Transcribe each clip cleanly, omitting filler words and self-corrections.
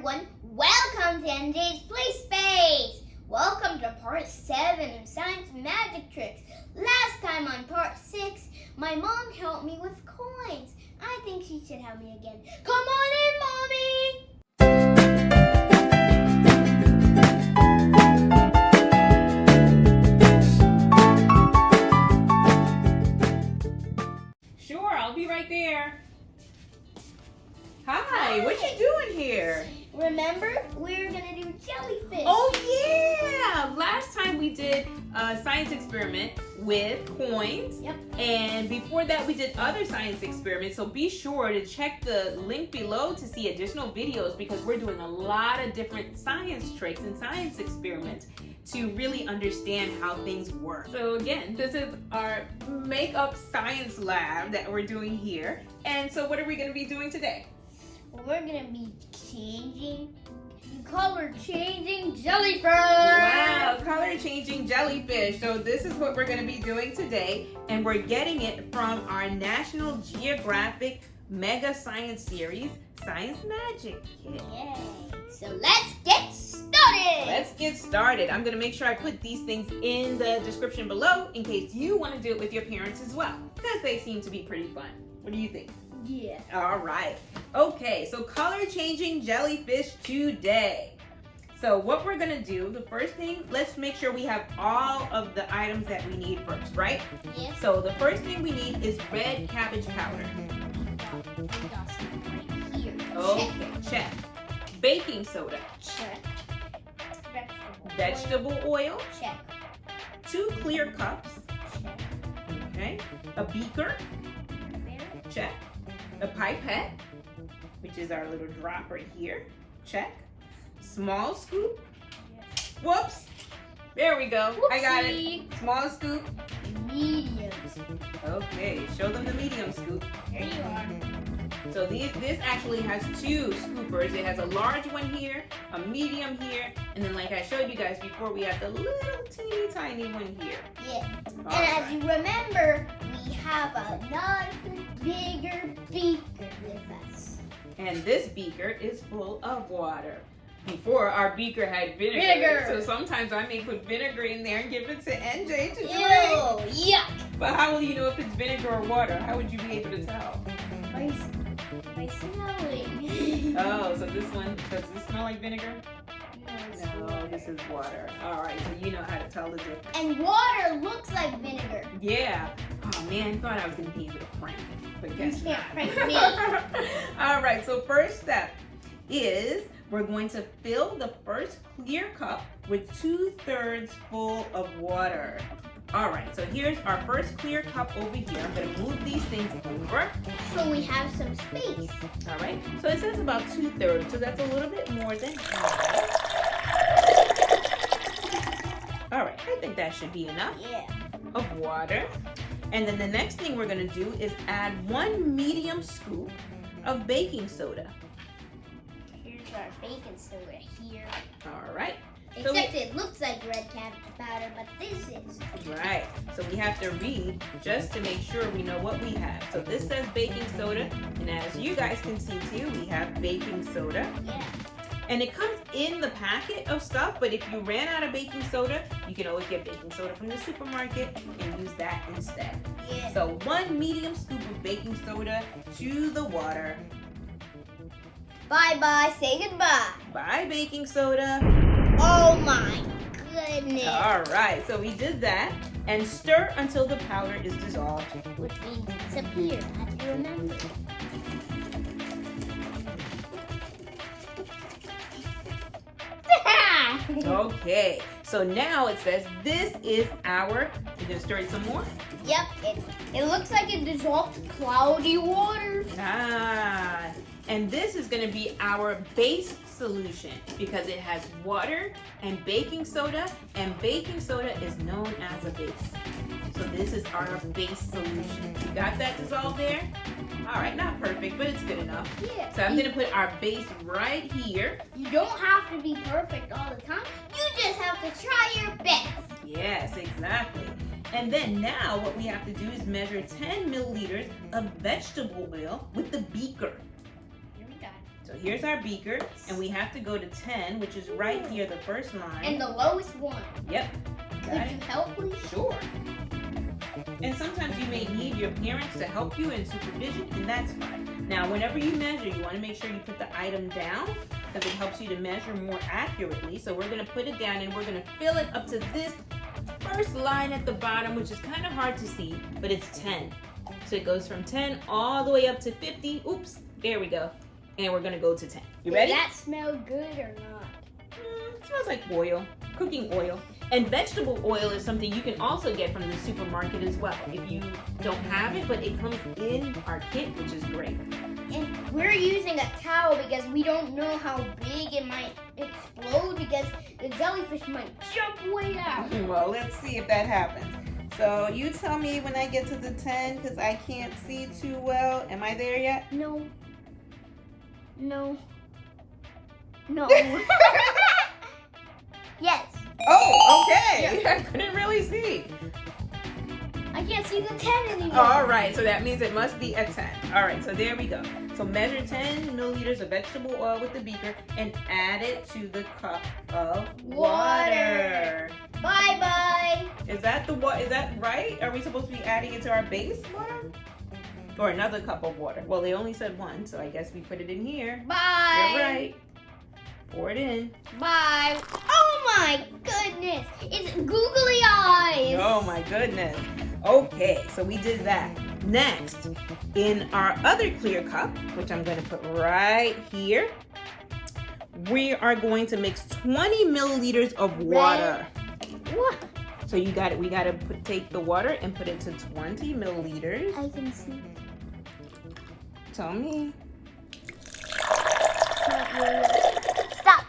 everyone, welcome to Enjay's Play Space! Welcome to part 7 of Science Magic Tricks. Last time on part 6, my mom helped me with coins. I think she should help me again. Come on in, Mommy! Sure, I'll be right there. Hi, what you doing here? Remember, we were going to do jellyfish. Oh yeah! Last time we did a science experiment with coins. Yep. And before that we did other science experiments. So be sure to check the link below to see additional videos because we're doing a lot of different science tricks and science experiments to really understand how things work. So again, this is our makeup science lab that we're doing here. And so what are we going to be doing today? We're going to be color changing jellyfish. Wow, color changing jellyfish. So this is what we're going to be doing today, and we're getting it from our National Geographic Mega Science Series Science Magic Kit. Yay. So let's get started. Let's get started. I'm going to make sure I put these things in the description below in case you want to do it with your parents as well, because they seem to be pretty fun. What do you think? Yeah. All right. Okay, so color changing jellyfish today. So what we're gonna do, the first thing, let's make sure we have all of the items that we need first, right? Yes. So the first thing we need is red cabbage powder. We got some right here. Okay, check. Baking soda. Check. Vegetable oil. Check. 2 clear cups. Check. Okay. A beaker. Check. A pipette, which is our little drop right here. Check. Small scoop. Yes. Whoops. There we go. Whoopsie. I got it. Small scoop. Medium. Okay, show them the medium scoop. Here you are. So this actually has 2 scoopers. It has a large one here, a medium here, and then like I showed you guys before, we have the little teeny tiny one here. Yeah. All And right. as you remember, we have another bigger beaker with us. And this beaker is full of water. Before, our beaker had vinegar. Vinegar. So sometimes I may put vinegar in there and give it to Enjay to drink. Ew, yuck. But how will you know if it's vinegar or water? How would you be able to tell? By smelling. Oh, so this one, does this smell like vinegar? No, No, this is water. All right, so you know how to tell the difference. And water looks like vinegar. Yeah. Oh man, thought I was gonna be able to prank it, but guess You not. can't prank me. All right, so first step is we're going to fill the first clear cup with 2/3 full of water. All right, so here's our first clear cup over here. I'm gonna move these things over. So we have some space. All right, so it says about 2/3, so that's a little bit more than half. All right, I think that should be enough Yeah. of water. And then the next thing we're gonna do is add 1 medium scoop of baking soda. Here's our baking soda here. All right. Except it looks like red cabbage powder, but this is. Right. So we have to read just to make sure we know what we have. So this says baking soda, and as you guys can see too, we have baking soda. Yeah. And it comes in the packet of stuff, but if you ran out of baking soda, you can always get baking soda from the supermarket and use that instead. Yeah. So 1 medium scoop of baking soda to the water. Bye-bye. Say goodbye. Bye, baking soda. Oh my goodness. All right, so we did that. And stir until the powder is dissolved. Which means disappear. I have to remember. Okay, so now it says this is our, you're gonna stir it some more? Yep, it looks like it dissolved cloudy water. Ah, and this is gonna be our base solution because it has water and baking soda is known as a base. So this is our base solution. You got that dissolved there? All right, not perfect, but it's good enough. Yeah. So I'm gonna put our base right here. You don't have to be perfect all the time. You just have to try your best. Yes, exactly. And then now what we have to do is measure 10 milliliters of vegetable oil with the beaker. Here we go. So here's our beaker, and we have to go to 10, which is right here, the first line. And the lowest one. Yep. Could you help, please? Sure. And sometimes you may need your parents to help you in supervision, and that's fine. Now, whenever you measure, you want to make sure you put the item down because it helps you to measure more accurately. So we're going to put it down, and we're going to fill it up to this first line at the bottom, which is kind of hard to see, but it's 10. So it goes from 10 all the way up to 50. Oops, there we go. And we're going to go to 10. You ready? Does that smell good or not? It smells like oil, cooking oil. And vegetable oil is something you can also get from the supermarket as well if you don't have it, but it comes in our kit, which is great. And we're using a towel because we don't know how big it might explode because the jellyfish might jump way out. Well, let's see if that happens. So you tell me when I get to the 10 because I can't see too well. Am I there yet? No. No. No. Yes. Oh, okay. I couldn't really see. I can't see the 10 anymore. All right, so that means it must be a 10. All right, so there we go. So measure 10 milliliters of vegetable oil with the beaker and add it to the cup of water. Bye-bye. Is that right? Are we supposed to be adding it to our base water? Or another cup of water? Well, they only said one, so I guess we put it in here. Bye. You're right. Pour it in. Bye. Oh my goodness. It's googly eyes. Oh my goodness. Okay, so we did that. Next, in our other clear cup, which I'm going to put right here, we are going to mix 20 milliliters of water. What? So we got to take the water and put it to 20 milliliters. I can see. Tell me. Stop.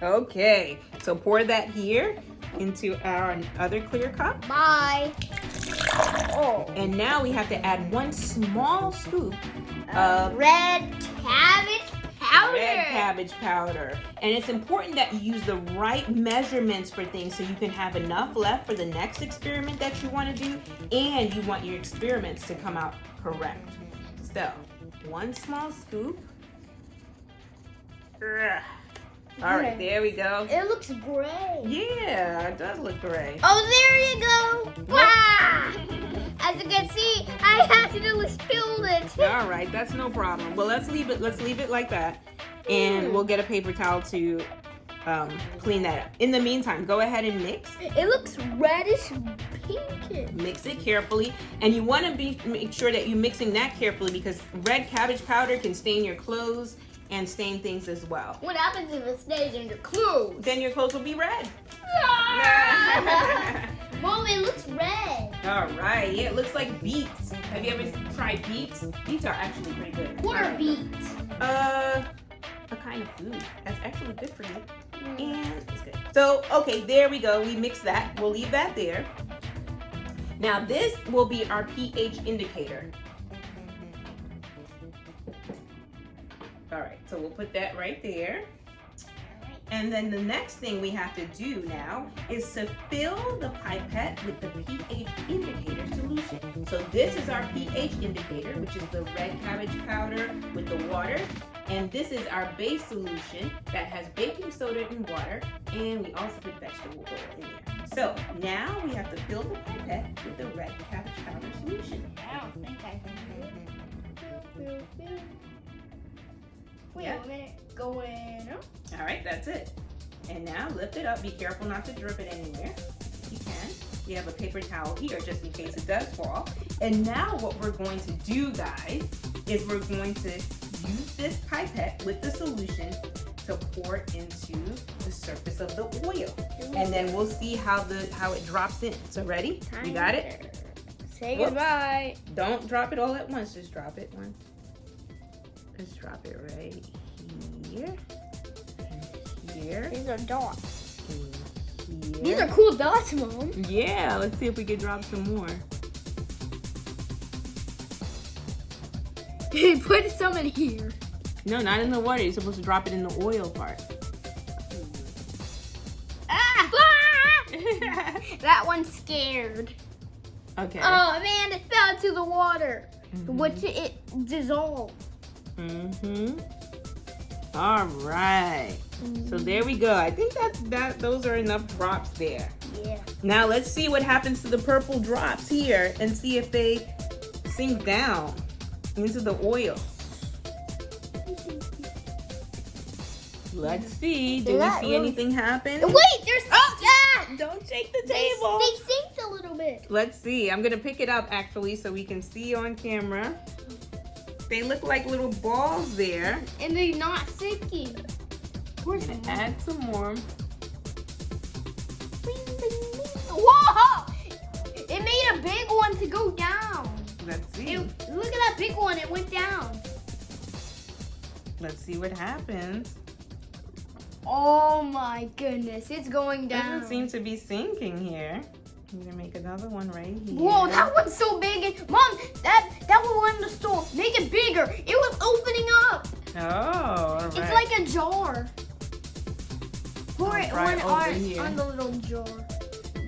Okay, so pour that here into our other clear cup. Bye. Oh. And now we have to add 1 small scoop of red cabbage powder. Red cabbage powder. And it's important that you use the right measurements for things so you can have enough left for the next experiment that you want to do, and you want your experiments to come out correct. So, 1 small scoop. All right, there we go. It looks gray. Yeah, it does look gray. Oh, there you go. Wow. As you can see, I accidentally spilled it. All right, that's no problem. Well, let's leave it like that, and we'll get a paper towel to clean that up. In the meantime, go ahead and mix. It looks reddish pinkish. Mix it carefully, and you want to make sure that you're mixing that carefully because red cabbage powder can stain your clothes and stain things as well. What happens if it stays in your clothes? Then your clothes will be red. Mom, it looks red. All right, yeah, it looks like beets. Have you ever tried beets? Beets are actually pretty good. What are beets? A kind of food that's actually good for you. And it's good. So, okay, there we go. We mixed that. We'll leave that there. Now, this will be our pH indicator. All right, so we'll put that right there. And then the next thing we have to do now is to fill the pipette with the pH indicator solution. So this is our pH indicator, which is the red cabbage powder with the water. And this is our base solution that has baking soda and water. And we also put vegetable oil in there. So now we have to fill the pipette with the red cabbage powder solution. I don't think I can do it. Fill. Wait a minute. Go in. All right, that's it. And now lift it up. Be careful not to drip it anywhere. You can. We have a paper towel here just in case it does fall. And now what we're going to do, guys, is we're going to use this pipette with the solution to pour into the surface of the oil. And then we'll see how it drops in. So ready? You got it? Say goodbye. Don't drop it all at once. Just drop it once. Just drop it right here. And here. These are dots. And here. These are cool dots, Mom. Yeah, let's see if we can drop some more. Put some in here. No, not in the water. You're supposed to drop it in the oil part. Ah! That one's scared. Okay. Oh man, it fell into the water. Which it dissolved. Mm-hmm. All right. So there we go. I think those are enough drops there. Yeah. Now let's see what happens to the purple drops here and see if they sink down into the oil. Let's see. Do we see anything happen? Wait, there's Don't shake the table. They sinked a little bit. Let's see. I'm gonna pick it up actually so we can see on camera. They look like little balls there. And they're not sinking. We're gonna add some more. Whoa! It made a big one to go down. Let's see. Look at that big one. It went down. Let's see what happens. Oh my goodness, it's going down. Doesn't seem to be sinking here. I'm gonna make another one right here. Whoa, that one's so big. Mom, that one in the store. Make it bigger. It was opening up. Oh, all right. It's like a jar. Pour it Right on the little jar.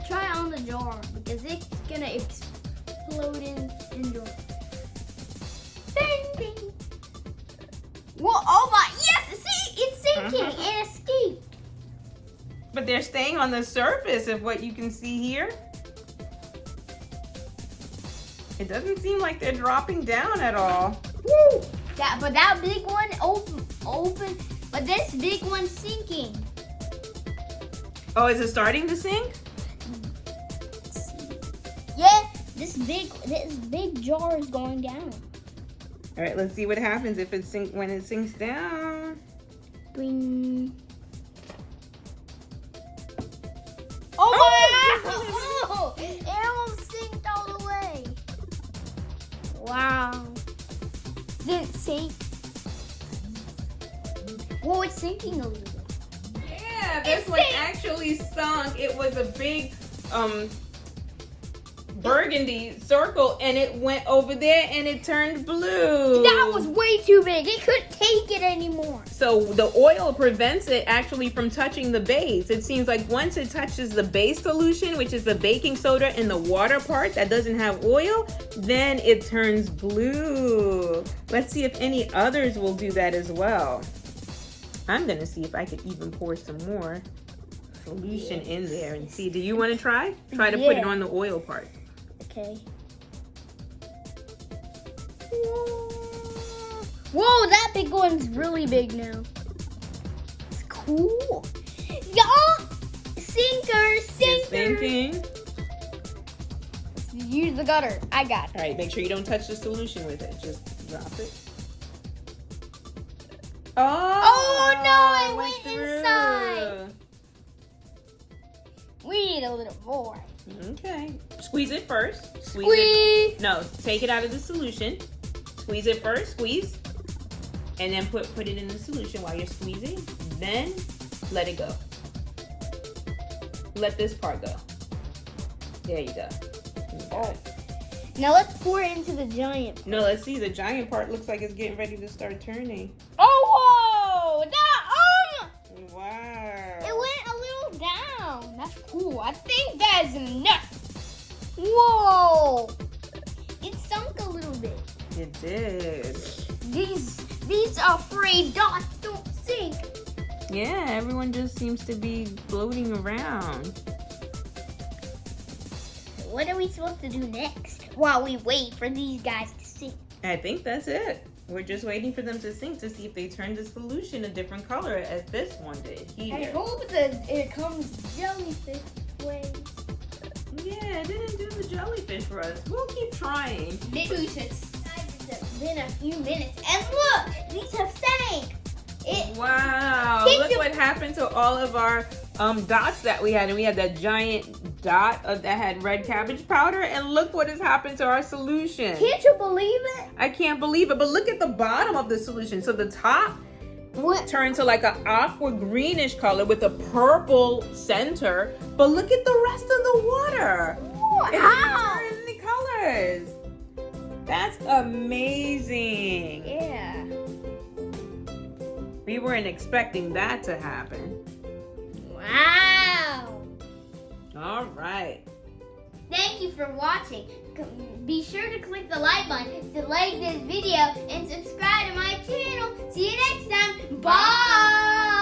Try it on the jar because it's gonna explode in jar. Bing, bing. Whoa, oh my, yes, see, it's sinking and escaped. But they're staying on the surface of what you can see here. It doesn't seem like they're dropping down at all. Woo! But that big one open, but this big one's sinking. Oh, is it starting to sink? Yeah, this big jar is going down. All right, let's see what happens if when it sinks down. Bing. Oh my! Oh, it almost sinked all the way. Wow. Did it sink? Whoa, it's sinking a little bit. Yeah, this one actually sunk. It was a big burgundy circle and it went over there and it turned blue. That was way too big. It couldn't take it anymore. So the oil prevents it actually from touching the base. It seems like once it touches the base solution, which is the baking soda and the water part that doesn't have oil, then it turns blue. Let's see if any others will do that as well. I'm gonna see if I could even pour some more solution in there and see. Do you want to try? Try to put it on the oil part. Okay. Whoa, that big one's really big now. It's cool. Y'all, sinker. It's sinking. Use the gutter. I got it. All right, make sure you don't touch the solution with it. Just drop it. Oh no, it went inside. We need a little more. Okay. Squeeze it first. Squeeze. It. No, take it out of the solution. Squeeze it first. Squeeze. And then put it in the solution while you're squeezing. Then let it go. Let this part go. There you go. Oh. Now let's pour it into the giant. No, let's see. The giant part looks like it's getting ready to start turning. Oh, whoa! Wow. It went a little down. That's cool. I think that is enough. Whoa! It sunk a little bit. It did. These frayed dots don't sink. Yeah, everyone just seems to be floating around. What are we supposed to do next while we wait for these guys to sink? I think that's it. We're just waiting for them to sink to see if they turn the solution a different color as this one did here. I hope that it comes jellyfish way. Yeah, it didn't do the jellyfish for us. We'll keep trying. Maybe we should decide it's been a few minutes. And look, these have sank. Wow, look what happened to all of our dots that we had. And we had that giant dot that had red cabbage powder. And look what has happened to our solution. Can't you believe it? I can't believe it. But look at the bottom of the solution. So the top turned to like an aqua greenish color with a purple center. But look at the rest of the water. Wow. It didn't turn any colors. That's amazing. Yeah. We weren't expecting that to happen. Wow. All right. Thank you for watching. Be sure to click the like button to like this video and subscribe to my channel. See you next time. Bye!